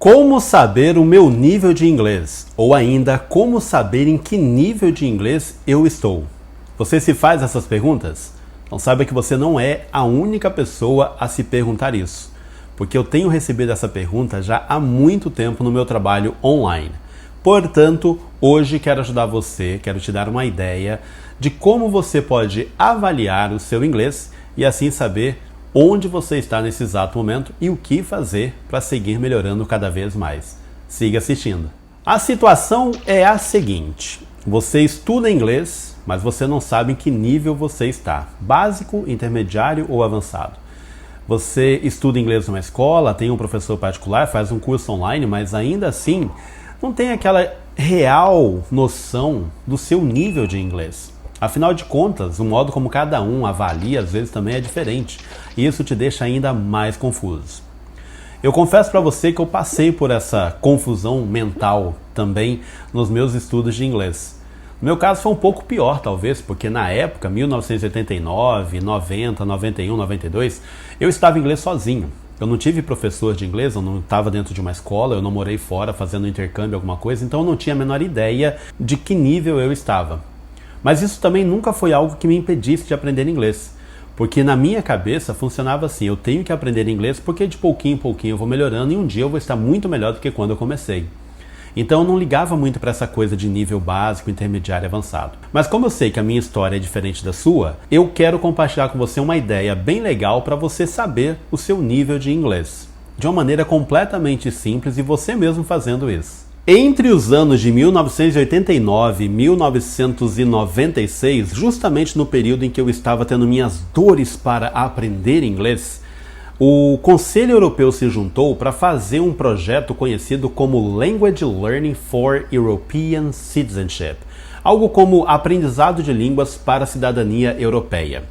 Como saber o meu nível de inglês? Ou ainda, como saber em que nível de inglês eu estou? Você se faz essas perguntas? Então saiba que você não é a única pessoa a se perguntar isso, porque eu tenho recebido essa pergunta já há muito tempo no meu trabalho online. Portanto, hoje quero ajudar você, quero te dar uma ideia de como você pode avaliar o seu inglês e assim saber onde você está nesse exato momento e o que fazer para seguir melhorando cada vez mais. Siga assistindo. A situação é a seguinte: você estuda inglês, mas você não sabe em que nível você está, básico, intermediário ou avançado. Você estuda inglês numa escola, tem um professor particular, faz um curso online, mas ainda assim não tem aquela real noção do seu nível de inglês. Afinal de contas, o modo como cada um avalia às vezes também é diferente, e isso te deixa ainda mais confuso. Eu confesso para você que eu passei por essa confusão mental também nos meus estudos de inglês. No meu caso foi um pouco pior talvez, porque na época, 1989, 90, 91, 92, eu estava em inglês sozinho. Eu não tive professor de inglês, eu não estava dentro de uma escola, eu não morei fora fazendo intercâmbio, alguma coisa, então eu não tinha a menor ideia de que nível eu estava. Mas isso também nunca foi algo que me impedisse de aprender inglês, porque na minha cabeça funcionava assim: eu tenho que aprender inglês porque de pouquinho em pouquinho eu vou melhorando e um dia eu vou estar muito melhor do que quando eu comecei. Então eu não ligava muito para essa coisa de nível básico, intermediário e avançado. Mas como eu sei que a minha história é diferente da sua, eu quero compartilhar com você uma ideia bem legal para você saber o seu nível de inglês, de uma maneira completamente simples e você mesmo fazendo isso. Entre os anos de 1989 e 1996, justamente no período em que eu estava tendo minhas dores para aprender inglês, o Conselho Europeu se juntou para fazer um projeto conhecido como Language Learning for European Citizenship, algo como aprendizado de línguas para a cidadania europeia.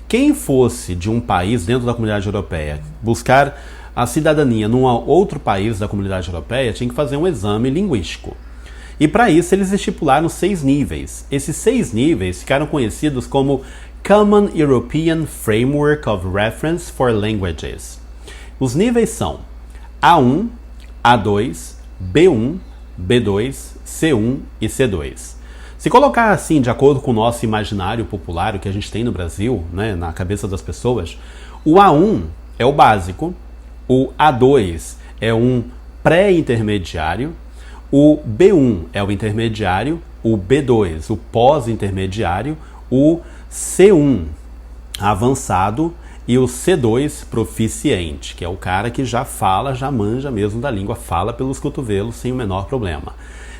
Quem fosse de um país dentro da comunidade europeia buscar a cidadania num outro país da comunidade europeia tinha que fazer um exame linguístico. E para isso eles estipularam 6 níveis. Esses 6 níveis ficaram conhecidos como Common European Framework of Reference for Languages. Os níveis são A1, A2, B1, B2, C1 e C2. Se colocar assim, de acordo com o nosso imaginário popular, o que a gente tem no Brasil, né, na cabeça das pessoas, o A1 é o básico, o A2 é um pré-intermediário, o B1 é o intermediário, o B2 o pós-intermediário, o C1 avançado e o C2 proficiente, que é o cara que já fala, já manja mesmo da língua, fala pelos cotovelos sem o menor problema.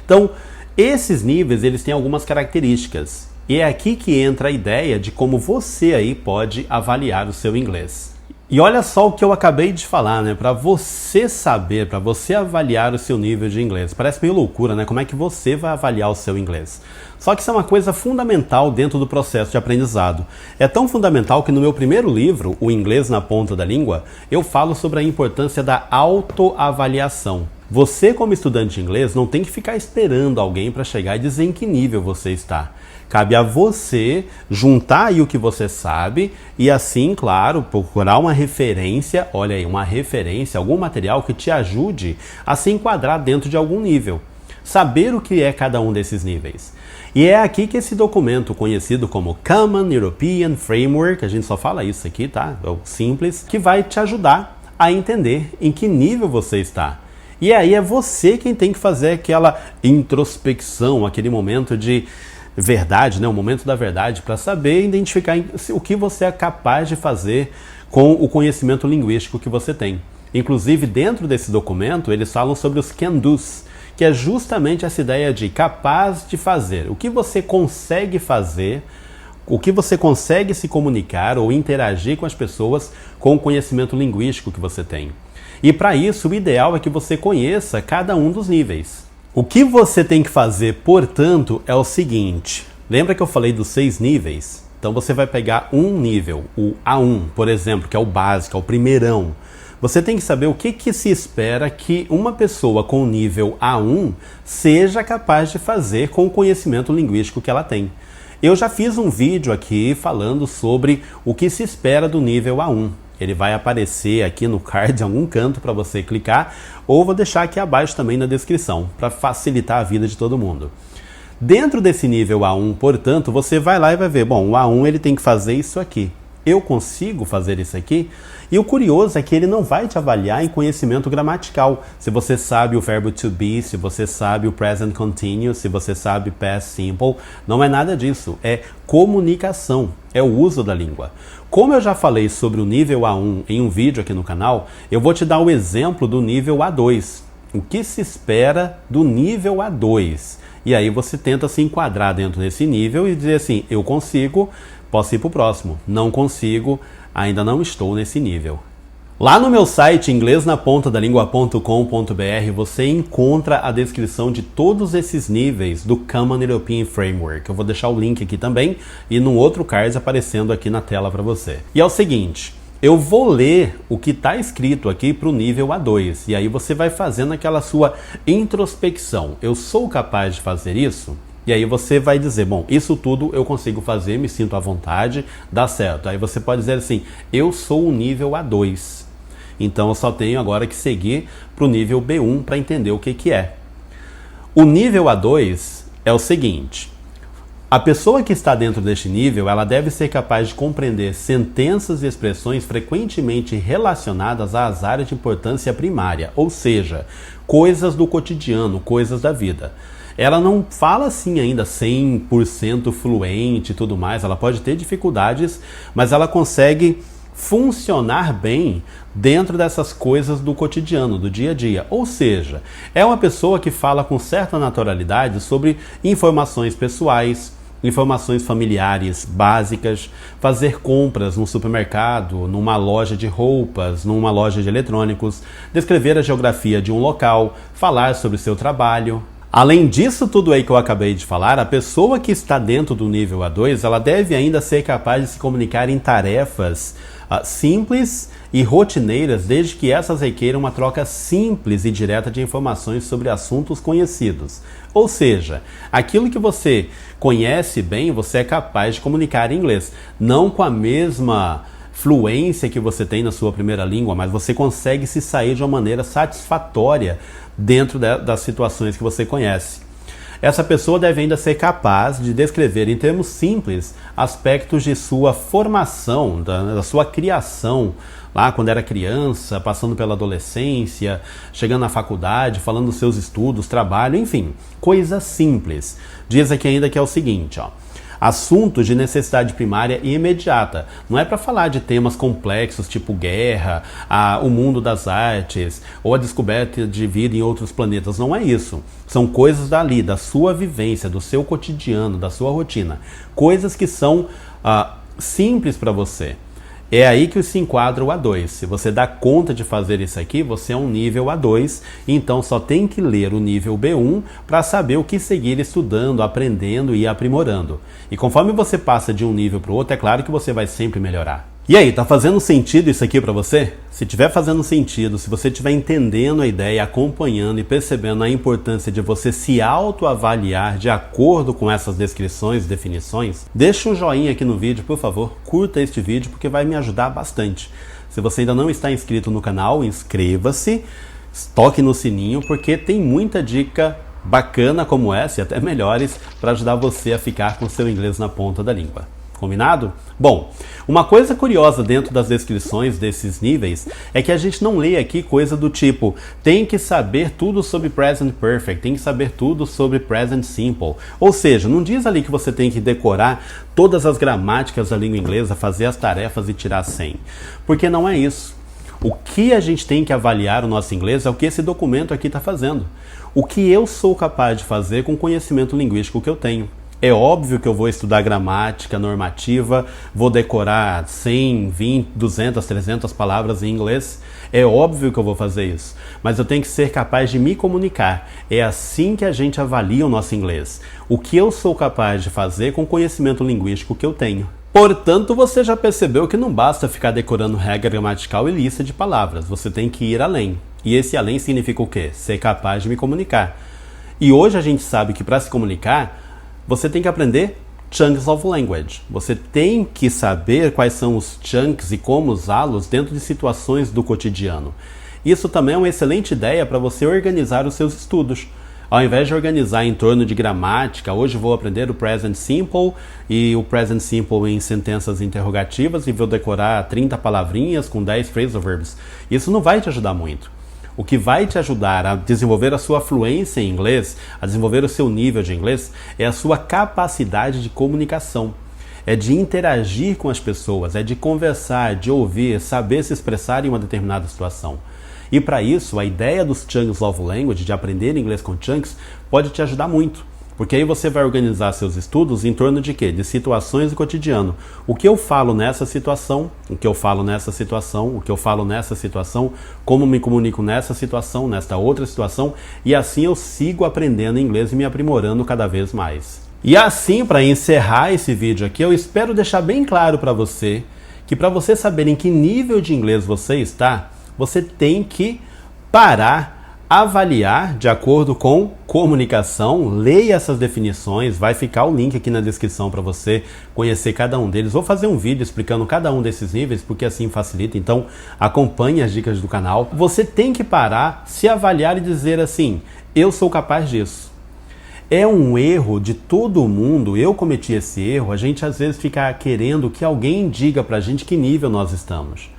Então, esses níveis eles têm algumas características e é aqui que entra a ideia de como você aí pode avaliar o seu inglês. E olha só o que eu acabei de falar, né? Para você saber, para você avaliar o seu nível de inglês. Parece meio loucura, né? Como é que você vai avaliar o seu inglês? Só que isso é uma coisa fundamental dentro do processo de aprendizado. É tão fundamental que no meu primeiro livro, O Inglês na Ponta da Língua, eu falo sobre a importância da autoavaliação. Você, como estudante de inglês, não tem que ficar esperando alguém para chegar e dizer em que nível você está. Cabe a você juntar aí o que você sabe e assim, claro, procurar uma referência, olha aí, uma referência, algum material que te ajude a se enquadrar dentro de algum nível. Saber o que é cada um desses níveis. E é aqui que esse documento, conhecido como Common European Framework, a gente só fala isso aqui, tá? É o simples, que vai te ajudar a entender em que nível você está. E aí é você quem tem que fazer aquela introspecção, aquele momento de verdade, né? O momento da verdade, para saber identificar o que você é capaz de fazer com o conhecimento linguístico que você tem. Inclusive, dentro desse documento, eles falam sobre os can-dos, que é justamente essa ideia de capaz de fazer. O que você consegue fazer, o que você consegue se comunicar ou interagir com as pessoas com o conhecimento linguístico que você tem. E para isso, o ideal é que você conheça cada um dos níveis. O que você tem que fazer, portanto, é o seguinte. Lembra que eu falei dos 6 níveis? Então você vai pegar um nível, o A1, por exemplo, que é o básico, é o primeirão. Você tem que saber o que se espera que uma pessoa com o nível A1 seja capaz de fazer com o conhecimento linguístico que ela tem. Eu já fiz um vídeo aqui falando sobre o que se espera do nível A1. ele vai aparecer aqui no card em algum canto para você clicar, ou vou deixar aqui abaixo também na descrição, para facilitar a vida de todo mundo. Dentro desse nível A1, portanto, você vai lá e vai ver, bom, o A1 ele tem que fazer isso aqui. Eu consigo fazer isso aqui? E o curioso é que ele não vai te avaliar em conhecimento gramatical. Se você sabe o verbo to be, se você sabe o present continuous, se você sabe past simple, não é nada disso. É comunicação, é o uso da língua. Como eu já falei sobre o nível A1 em um vídeo aqui no canal, eu vou te dar o exemplo do nível A2. O que se espera do nível A2? E aí você tenta se enquadrar dentro desse nível e dizer assim, eu consigo, posso ir para o próximo. Não consigo, ainda não estou nesse nível. Lá no meu site inglesnapontadalingua.com.br você encontra a descrição de todos esses níveis do Common European Framework. Eu vou deixar o link aqui também e num outro card aparecendo aqui na tela para você. E é o seguinte, eu vou ler o que está escrito aqui para o nível A2 e aí você vai fazendo aquela sua introspecção. Eu sou capaz de fazer isso? E aí você vai dizer, bom, isso tudo eu consigo fazer, me sinto à vontade, dá certo. Aí você pode dizer assim, eu sou o nível A2. Então eu só tenho agora que seguir para o nível B1 para entender o que é. O nível A2 é o seguinte, a pessoa que está dentro deste nível, ela deve ser capaz de compreender sentenças e expressões frequentemente relacionadas às áreas de importância primária, ou seja, coisas do cotidiano, coisas da vida. Ela não fala assim ainda 100% fluente e tudo mais, ela pode ter dificuldades, mas ela consegue funcionar bem dentro dessas coisas do cotidiano, do dia a dia. Ou seja, é uma pessoa que fala com certa naturalidade sobre informações pessoais, informações familiares básicas, fazer compras num supermercado, numa loja de roupas, numa loja de eletrônicos, descrever a geografia de um local, falar sobre seu trabalho. Além disso tudo aí que eu acabei de falar, a pessoa que está dentro do nível A2, ela deve ainda ser capaz de se comunicar em tarefas simples e rotineiras, desde que essas requeiram uma troca simples e direta de informações sobre assuntos conhecidos. Ou seja, aquilo que você conhece bem, você é capaz de comunicar em inglês. Não com a mesma fluência que você tem na sua primeira língua, mas você consegue se sair de uma maneira satisfatória dentro das situações que você conhece. Essa pessoa deve ainda ser capaz de descrever em termos simples aspectos de sua formação, da sua criação, lá quando era criança, passando pela adolescência, chegando na faculdade, falando dos seus estudos, trabalho, enfim, coisas simples. Diz aqui ainda que é o seguinte, ó. Assuntos de necessidade primária e imediata. Não é para falar de temas complexos, tipo guerra, o mundo das artes, ou a descoberta de vida em outros planetas. Não é isso. São coisas dali, da sua vivência, do seu cotidiano, da sua rotina. Coisas que são simples para você. É aí que se enquadra o A2. Se você dá conta de fazer isso aqui, você é um nível A2, então só tem que ler o nível B1 para saber o que seguir estudando, aprendendo e aprimorando. E conforme você passa de um nível para o outro, é claro que você vai sempre melhorar. E aí, tá fazendo sentido isso aqui para você? Se tiver fazendo sentido, se você estiver entendendo a ideia, acompanhando e percebendo a importância de você se autoavaliar de acordo com essas descrições e definições, deixa um joinha aqui no vídeo, por favor, curta este vídeo porque vai me ajudar bastante. Se você ainda não está inscrito no canal, inscreva-se, toque no sininho porque tem muita dica bacana como essa e até melhores para ajudar você a ficar com o seu inglês na ponta da língua. Combinado? Bom, uma coisa curiosa dentro das descrições desses níveis é que a gente não lê aqui coisa do tipo tem que saber tudo sobre Present Perfect, tem que saber tudo sobre Present Simple. Ou seja, não diz ali que você tem que decorar todas as gramáticas da língua inglesa, fazer as tarefas e tirar 100. Porque não é isso. O que a gente tem que avaliar o nosso inglês é o que esse documento aqui está fazendo. O que eu sou capaz de fazer com o conhecimento linguístico que eu tenho. É óbvio que eu vou estudar gramática normativa, vou decorar 100, 20, 200, 300 palavras em inglês. É óbvio que eu vou fazer isso, mas eu tenho que ser capaz de me comunicar. É assim que a gente avalia o nosso inglês. O que eu sou capaz de fazer com o conhecimento linguístico que eu tenho. Portanto, você já percebeu que não basta ficar decorando regra gramatical e lista de palavras. Você tem que ir além. E esse além significa o quê? Ser capaz de me comunicar. E hoje a gente sabe que para se comunicar, você tem que aprender chunks of language. Você tem que saber quais são os chunks e como usá-los dentro de situações do cotidiano. Isso também é uma excelente ideia para você organizar os seus estudos. Ao invés de organizar em torno de gramática, hoje vou aprender o present simple e o present simple em sentenças interrogativas e vou decorar 30 palavrinhas com 10 phrasal verbs. Isso não vai te ajudar muito. O que vai te ajudar a desenvolver a sua fluência em inglês, a desenvolver o seu nível de inglês, é a sua capacidade de comunicação. É de interagir com as pessoas, é de conversar, de ouvir, saber se expressar em uma determinada situação. E para isso, a ideia dos Chunks of Language, de aprender inglês com chunks, pode te ajudar muito. Porque aí você vai organizar seus estudos em torno de quê? De situações do cotidiano. O que eu falo nessa situação, o que eu falo nessa situação, o que eu falo nessa situação, como me comunico nessa situação, nesta outra situação, e assim eu sigo aprendendo inglês e me aprimorando cada vez mais. E assim, para encerrar esse vídeo aqui, eu espero deixar bem claro para você que para você saber em que nível de inglês você está, você tem que parar, avaliar de acordo com comunicação, leia essas definições, vai ficar o link aqui na descrição para você conhecer cada um deles. Vou fazer um vídeo explicando cada um desses níveis, porque assim facilita, então acompanhe as dicas do canal. Você tem que parar, se avaliar e dizer assim, eu sou capaz disso. É um erro de todo mundo, eu cometi esse erro, a gente às vezes fica querendo que alguém diga pra gente que nível nós estamos.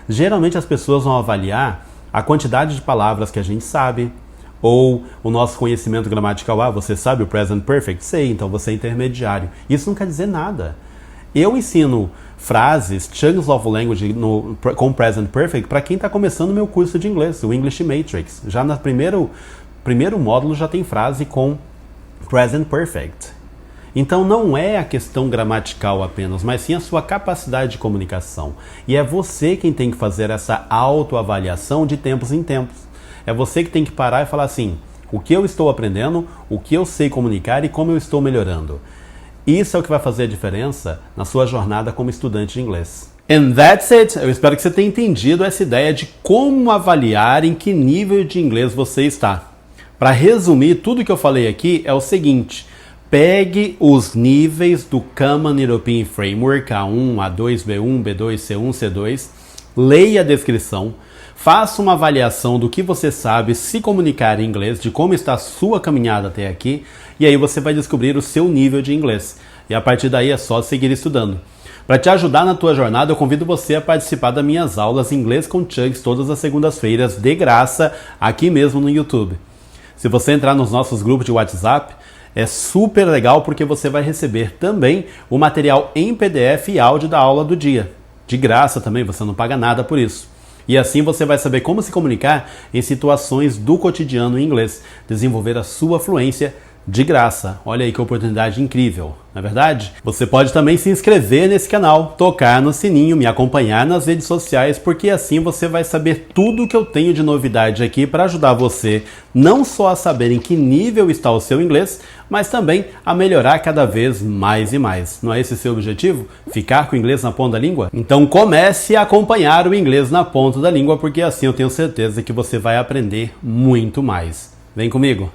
Geralmente as pessoas vão avaliar a quantidade de palavras que a gente sabe, ou o nosso conhecimento gramatical. Ah, você sabe o present perfect? Sei, então você é intermediário. Isso não quer dizer nada. Eu ensino frases, chunks of language com present perfect para quem está começando o meu curso de inglês, o English Matrix. Já no primeiro módulo já tem frase com present perfect. Então não é a questão gramatical apenas, mas sim a sua capacidade de comunicação. E é você quem tem que fazer essa autoavaliação de tempos em tempos. É você que tem que parar e falar assim, o que eu estou aprendendo, o que eu sei comunicar e como eu estou melhorando. Isso é o que vai fazer a diferença na sua jornada como estudante de inglês. And that's it! Eu espero que você tenha entendido essa ideia de como avaliar em que nível de inglês você está. Para resumir, tudo que eu falei aqui é o seguinte: pegue os níveis do Common European Framework A1, A2, B1, B2, C1, C2, leia a descrição, faça uma avaliação do que você sabe se comunicar em inglês, de como está a sua caminhada até aqui, e aí você vai descobrir o seu nível de inglês. E a partir daí é só seguir estudando. Para te ajudar na tua jornada, eu convido você a participar das minhas aulas Inglês com Chunks todas as segundas-feiras, de graça, aqui mesmo no YouTube. Se você entrar nos nossos grupos de WhatsApp, é super legal porque você vai receber também o material em PDF e áudio da aula do dia. De graça também, você não paga nada por isso. E assim você vai saber como se comunicar em situações do cotidiano em inglês, desenvolver a sua fluência de graça. Olha aí que oportunidade incrível, não é verdade? Você pode também se inscrever nesse canal, tocar no sininho, me acompanhar nas redes sociais, porque assim você vai saber tudo que eu tenho de novidade aqui para ajudar você não só a saber em que nível está o seu inglês, mas também a melhorar cada vez mais e mais. Não é esse o seu objetivo? Ficar com o inglês na ponta da língua? Então comece a acompanhar o inglês na ponta da língua, porque assim eu tenho certeza que você vai aprender muito mais. Vem comigo!